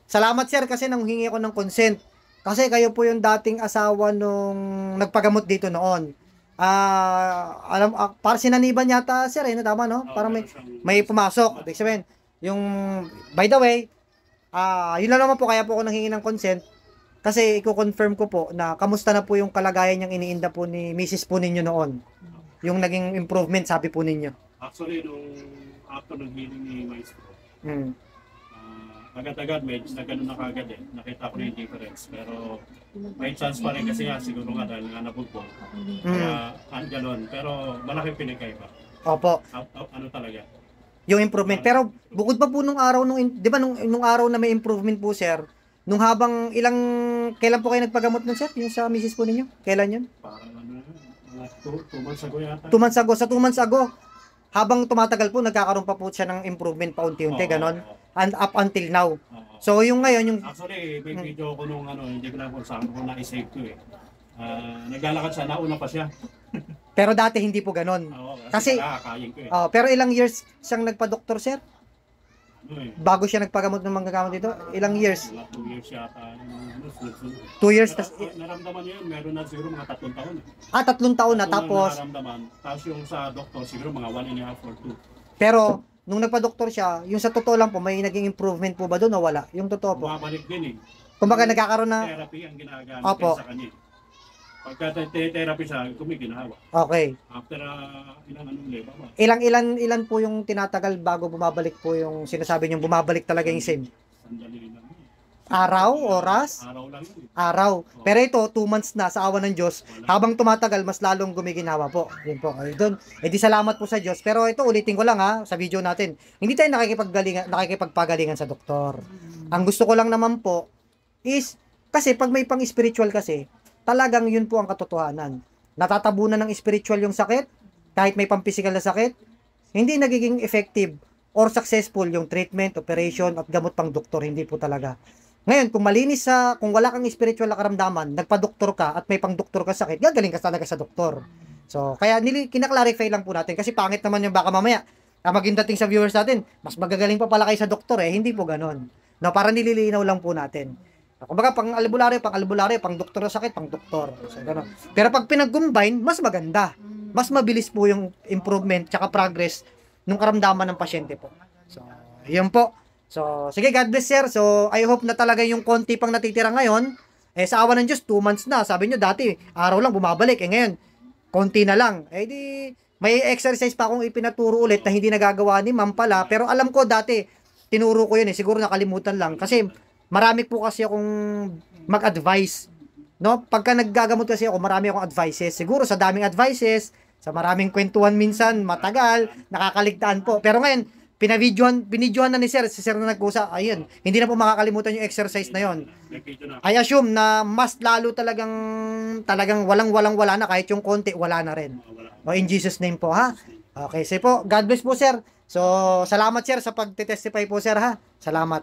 Salamat sir kasi nanghingi ako ng consent. Kasi kayo po yung dating asawa nung nagpagamot dito noon. Para sinaniban yata sir no? Tama no? Para may, Meron siyang may pumasok. Ibig sabihin, yung, by the way, yun lang naman po kaya po ako nanghingi ng consent. Kasi i-confirm ko po na kamusta na po yung kalagayan niyang iniinda po ni Mrs. po ninyo noon. Yung naging improvement sabi po ninyo. Actually, nung after ng healing ni Maestro, Mm. agad-agad medyo na ganun na kagad eh. Nakita ko na yung difference. Pero may chance pa rin kasi nga siguro nga dahil nga nabugbog. Kaya ganun. Pero malaking pinagkaiba. Opo. Ano talaga? Yung improvement. Pero bukod pa po nung araw di ba nung araw na may improvement po sir, nung habang kailan po kayo nagpagamot nun sir? Yung sa misis po ninyo? Kailan yun? Parang ano, 2 months ago yata. 2 months ago. Sa 2 months ago, habang tumatagal po, nagkakaroon pa po siya ng improvement paunti-unti, ganon. And up until now. So yung ngayon, yung... Actually, may video ko nung ano, hindi ko lang kung saan ko na-save to eh. Naglalakad siya, nauna pa siya. Pero dati hindi po ganon. Kasi nakakain ko eh. Pero ilang years siyang nagpa-doktor sir? Ano eh, Bago siya nagpagamot ng mga gamot dito? Ilang years? mga 2 years yata. 2 years. Naramdaman niya yun, meron na siguro mga 3 taon. 3 taon na. Unang Tapos, naramdaman, tapos yung sa doktor, siguro mga 1.5 or 2. pero, nung nagpa-doktor siya, yung sa totoo lang po, may naging improvement po ba doon o wala? Yung totoo po. Bumabalik din eh. Kumbaga nagkakaroon na... Therapy ang ginagamit Opo. sa kanya. Pagka therapy siya, gumiginawa. Okay. After ilang anong leba ba? Ilan po yung tinatagal bago bumabalik po yung sinasabi niyong bumabalik talaga yung same? Sandali lang. Araw, oras? Araw lang yun. Araw. Pero ito, 2 months na sa awa ng Diyos. Habang tumatagal, mas lalong gumiginawa po. Yun po. Ay, doon. Di salamat po sa Diyos. Pero ito, ulitin ko lang sa video natin. Hindi tayo nakikipagpagalingan sa doktor. Ang gusto ko lang naman po is, kasi pag may pang spiritual kasi, talagang yun po ang katotohanan. Natatabunan ng spiritual yung sakit, kahit may pang-physical na sakit, hindi nagiging effective or successful yung treatment, operation, at gamot pang doktor. Hindi po talaga. Ngayon, kung wala kang spiritual na karamdaman, nagpa-doktor ka at may pang-doktor ka sakit, gagaling ka talaga sa doktor. So, kaya kinaklarify lang po natin kasi pangit naman yung baka mamaya maging dating sa viewers natin, mas magagaling pa pala kayo sa doktor hindi po ganon. No, para nililinaw lang po natin. Kumbaga, pang-albularyo, pang doktor na sakit, pang doktor. So, ganon. Pero pag pinag-combine, mas maganda. Mas mabilis po yung improvement tsaka progress ng karamdaman ng pasyente po. So, yun po. So, sige, God bless sir. So, I hope na talaga yung konti pang natitira ngayon, sa awa ng Diyos, 2 months na. Sabi nyo dati, araw lang bumabalik. Ngayon, konti na lang. Di, may exercise pa akong ipinaturo ulit na hindi nagagawa ni ma'am pala. Pero alam ko dati, tinuro ko yun Siguro nakalimutan lang. Kasi, marami po kasi akong mag-advise. No? Pagka naggagamot kasi ako, marami akong advices. Siguro sa daming advices, sa maraming kwentuhan minsan, matagal, nakakaligtaan po. Pero ngayon, binidyohan na ni sir, si sir na nagkusa, ayun, hindi na po makakalimutan yung exercise na yon. I assume na mas lalo talagang wala na, kahit yung konti, wala na rin. O in Jesus name po ha. Okay, sige po, God bless po sir. So, salamat sir sa pagtitestify po sir ha. Salamat.